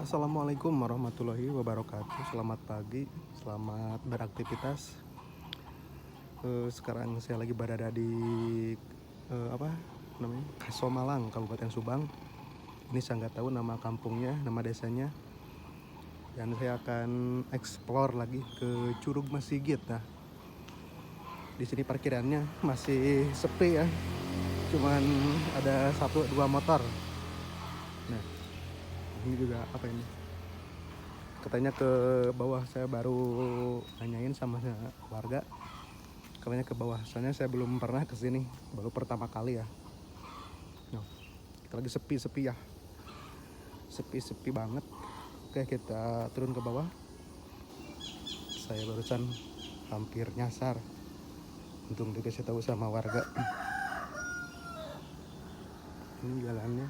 Assalamualaikum warahmatullahi wabarakatuh. Selamat pagi, selamat beraktivitas. Sekarang saya lagi berada di apa namanya, Kasomalang, Kabupaten Subang. Ini saya nggak tahu nama kampungnya, nama desanya. Dan saya akan explore lagi ke Curug Masigit. Nah, di sini parkirannya masih sepi ya. Cuman ada 1-2 motor. Nah, ini juga apa ini? Katanya ke bawah, saya baru nanyain sama warga. Katanya ke bawah, soalnya saya belum pernah ke sini, baru pertama kali ya. Nah, kita lagi sepi-sepi ya. Sepi-sepi banget. Oke, kita turun ke bawah. Saya barusan hampir nyasar. Untung dikasih tahu sama warga. Ini jalannya.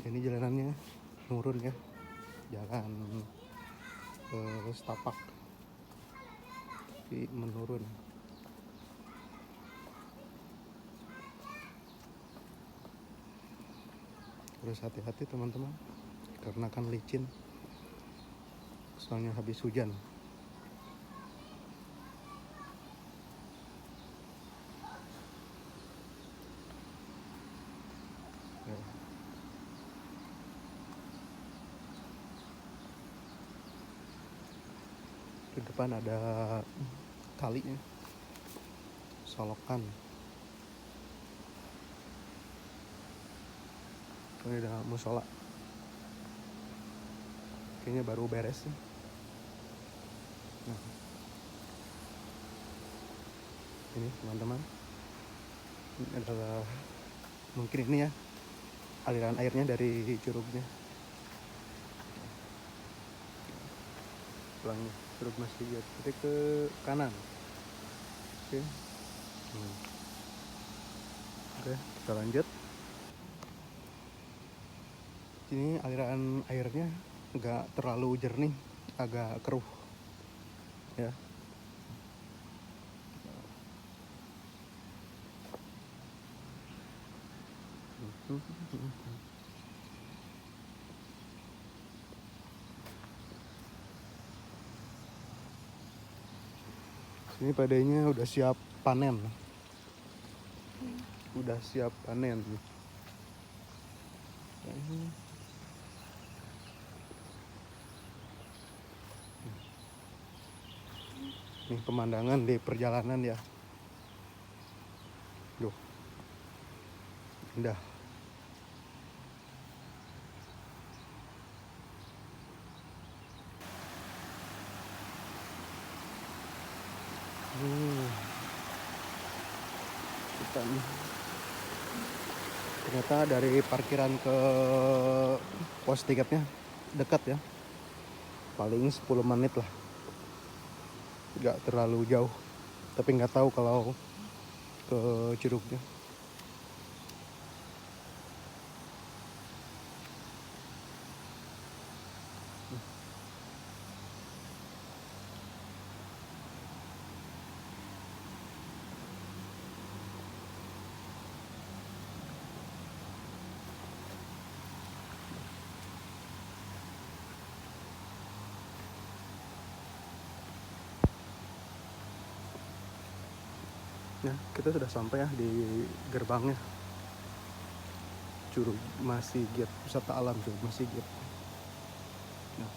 Ini jalanannya nurun ya. Jalan setapak. Tapi menurun. Harus hati-hati teman-teman. Karena kan licin. Soalnya habis hujan. Ya. Di depan ada kalinya, solokan. Ini ada musola. Kayaknya baru beres sih. Nah, ini teman-teman, ini adalah mungkin ini ya aliran airnya dari curugnya. Pulang Curug Masigit, kita ke kanan. Oke. Oke, kita lanjut. Ini aliran airnya nggak terlalu jernih, agak keruh ya. Ini padanya udah siap panen. Udah siap panen. Ini pemandangan di perjalanan ya. Duh, indah. Kita nih. Ternyata dari parkiran ke pos tiketnya dekat ya. Paling 10 menit lah. Nggak terlalu jauh. Tapi nggak tahu kalau ke curugnya. Ya, kita sudah sampai ya di gerbangnya Curug Masigit, wisata alam Curug Masigit. Nah,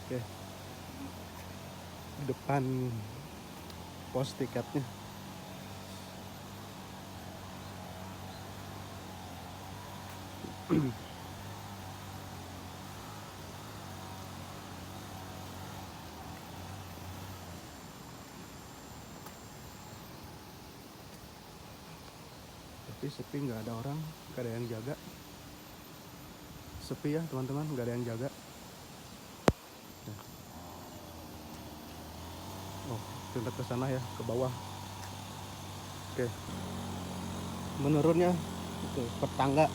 oke. Di depan pos tiketnya. Tapi sepi, nggak ada orang, nggak ada yang jaga. Sepi ya teman-teman, nggak ada yang jaga. Nah. Oh, kita ke sana ya, ke bawah. Oke. Menurunnya itu per tangga.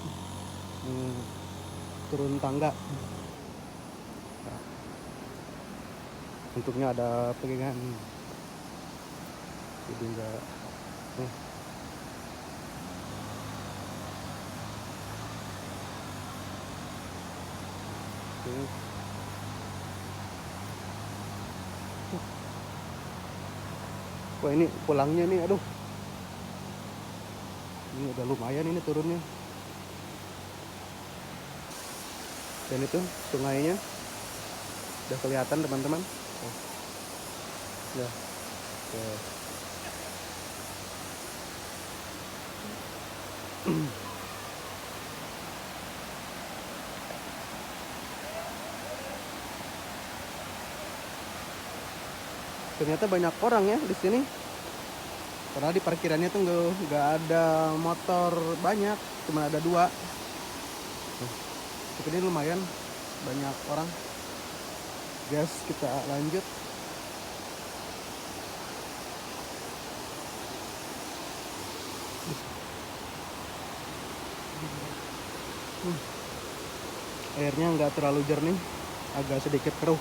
Turun tangga. Nah. Untungnya ada pegangan, jadi enggak Wah ini pulangnya nih, aduh, ini udah lumayan ini turunnya. Dan itu sungainya udah kelihatan teman-teman. Ya, ya. Ternyata banyak orang ya di sini. Padahal di parkirannya tuh nggak ada motor banyak, cuma ada 2. Tapi ini lumayan banyak orang. Guys, kita lanjut. Airnya nggak terlalu jernih, agak sedikit keruh.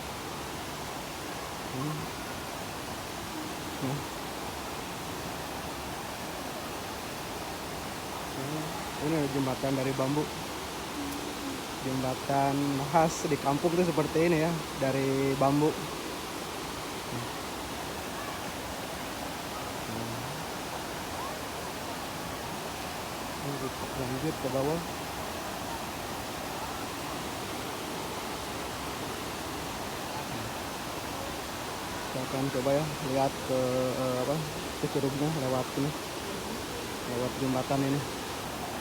Ini ada jembatan dari bambu. Jembatan khas di kampung tuh seperti ini ya, dari bambu. Lanjut ke bawah. Kita akan coba ya lihat ke curugnya lewat jembatan ini.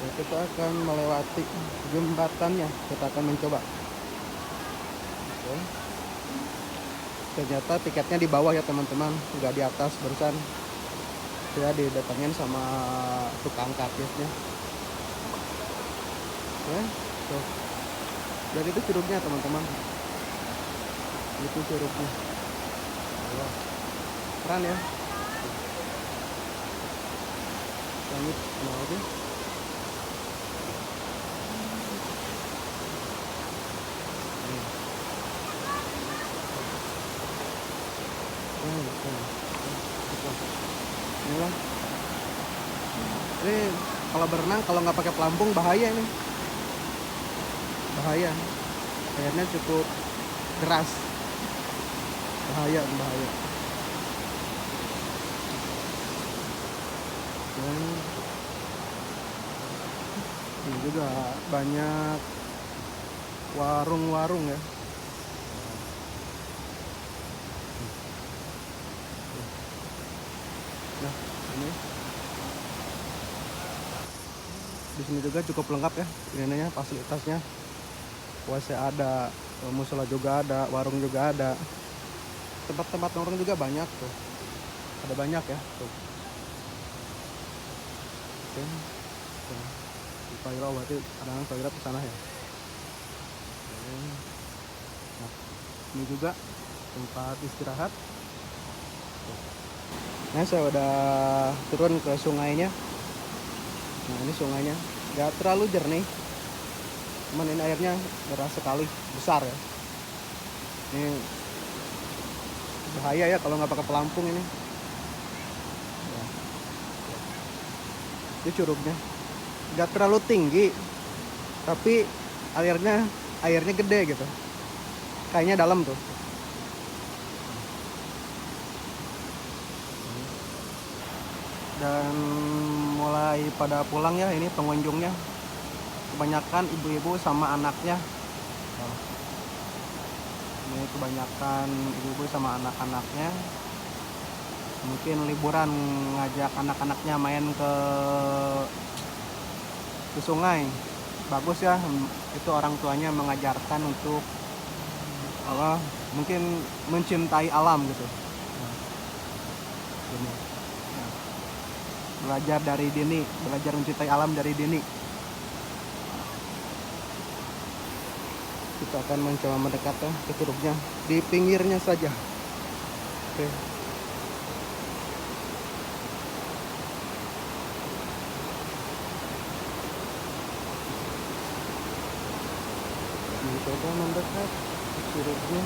Ya, kita akan melewati jembatannya. Kita akan mencoba. Oke. Ternyata tiketnya di bawah ya teman-teman, nggak di atas barusan. Saya didatangin sama tukang kartisnya. Ya, tuh. Dan itu curugnya teman-teman. Itu curugnya. Wah, keren ya. Lanjut lagi. Inilah. Ini kalau berenang kalau nggak pakai pelampung bahaya ini. Bahaya. Airnya cukup deras. Bahaya. Dan ini juga banyak warung-warung ya. Nah, ini di sini juga cukup lengkap ya, ininya fasilitasnya. WC ada, musola juga ada, warung juga ada, tempat-tempat nongkrong juga banyak tuh, ada banyak ya tuh. Oke, di Pairo berarti ada toilet ke sana ya. Oke. Nah, ini juga tempat istirahat. Nah, saya udah turun ke sungainya. Nah, ini sungainya nggak terlalu jernih, cuman ini airnya deras sekali, besar ya. Ini bahaya ya kalau nggak pakai pelampung ini. Ya. Ini curugnya nggak terlalu tinggi, tapi airnya gede gitu, kayaknya dalam tuh. Dan mulai pada pulang ya ini pengunjungnya, kebanyakan ibu-ibu sama anaknya. Ini kebanyakan ibu-ibu sama anak-anaknya, mungkin liburan ngajak anak-anaknya main ke sungai. Bagus ya, itu orang tuanya mengajarkan untuk mungkin mencintai alam gitu. Ini. Belajar dari dini, belajar mencintai alam dari dini. Kita akan mencoba mendekat ke curugnya, di pinggirnya saja. Oke. Mencoba mendekat ke curugnya.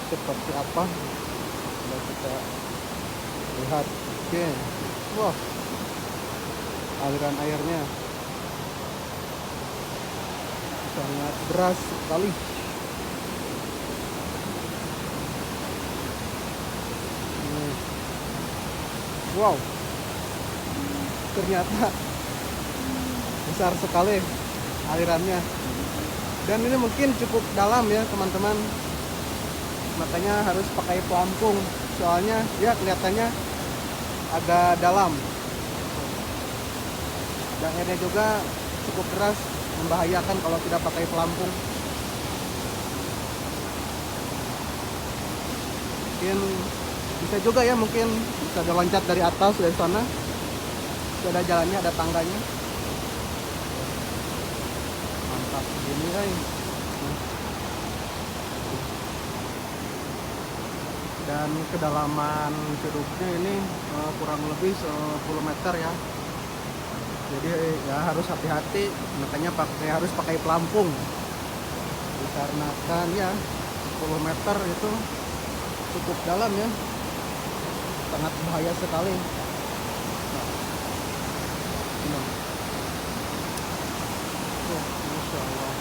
seperti apa. Coba kita lihat. Oke, wah, aliran airnya sangat deras sekali. Wow, ternyata besar sekali alirannya, dan ini mungkin cukup dalam ya teman-teman, makanya harus pakai pelampung, soalnya ya kelihatannya agak dalam, dan airnya juga cukup deras, membahayakan kalau tidak pakai pelampung. Mungkin bisa juga ya, mungkin bisa loncat dari atas, dari sana itu ada jalannya, ada tangganya. Mantap gini guys. Dan kedalaman curugnya ini kurang lebih 10 meter ya, jadi ya harus hati-hati, makanya harus pakai pelampung, dikarenakan ya 10 meter itu cukup dalam ya, sangat bahaya sekali. Nah, Masya Allah,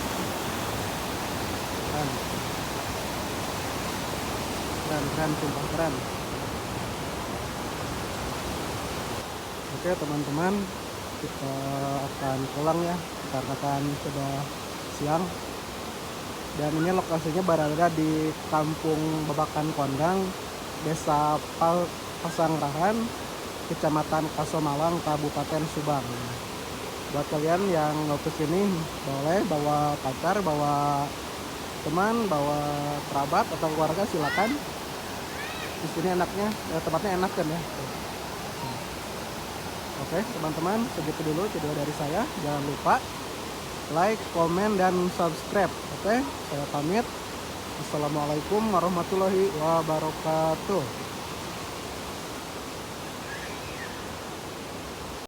keren, sumpah keren. Oke teman-teman, kita akan pulang ya, karena kan sudah siang. Dan ini lokasinya berada di Kampung Babakan Kondang, Desa Pasanggrahan, Kecamatan Kasomalang, Kabupaten Subang. Buat kalian yang mau kesini, boleh bawa pacar, bawa teman, bawa kerabat atau keluarga, silakan. Di sini enaknya, tempatnya enak kan ya. Oke teman-teman, segitu dulu video dari saya. Jangan lupa like, komen, dan subscribe. Oke, saya pamit. Assalamualaikum warahmatullahi wabarakatuh.